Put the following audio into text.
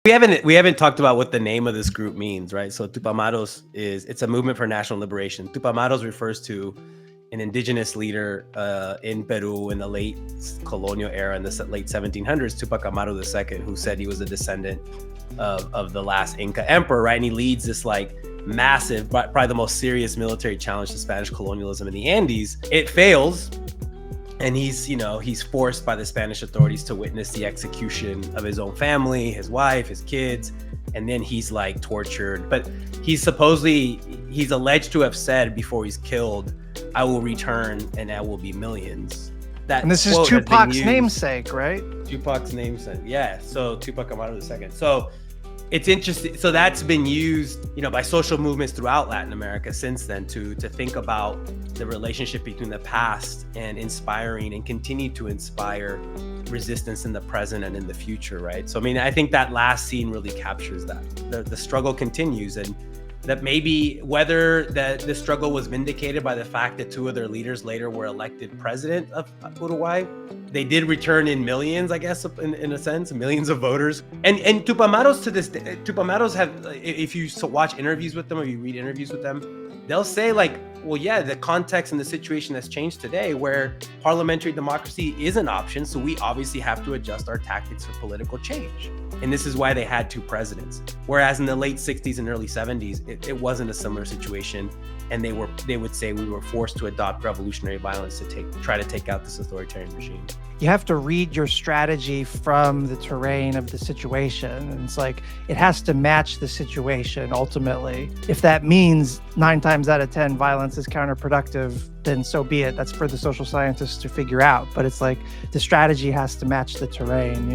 We haven't talked about what the name of this group means, right? So Tupamaros it's a movement for national liberation. Tupamaros refers to an indigenous leader in Peru in the late colonial era in the late 1700s, Tupamaro II, who said he was a descendant of the last Inca emperor, right? And he leads this like massive, probably the most serious military challenge to Spanish colonialism in the Andes. It fails. And he's forced by the Spanish authorities to witness the execution of his own family, his wife, his kids, and then he's like tortured. But he's alleged to have said before he's killed, "I will return and I will be millions." And this is Tupac's namesake, right? Tupac's namesake, yeah. So Tupamaro II. So it's interesting. So that's been used, by social movements throughout Latin America since then to think about the relationship between the past and inspiring and continue to inspire resistance in the present and in the future, right? So, I think that last scene really captures that. The struggle continues, and that maybe whether the struggle was vindicated by the fact that two of their leaders later were elected president of Uruguay. They did return in millions, I guess, in a sense, millions of voters. And Tupamaros to this day, Tupamaros have, if you watch interviews with them or you read interviews with them, they'll say like, well, yeah, the context and the situation has changed today where parliamentary democracy is an option. So we obviously have to adjust our tactics for political change. And this is why they had two presidents. Whereas in the late 60s and early 70s, it wasn't a similar situation. And they would say we were forced to adopt revolutionary violence to try to take out this authoritarian regime. You have to read your strategy from the terrain of the situation. And it's like, it has to match the situation ultimately. If that means 9 times out of 10 violence is counterproductive, then so be it. That's for the social scientists to figure out. But it's like the strategy has to match the terrain,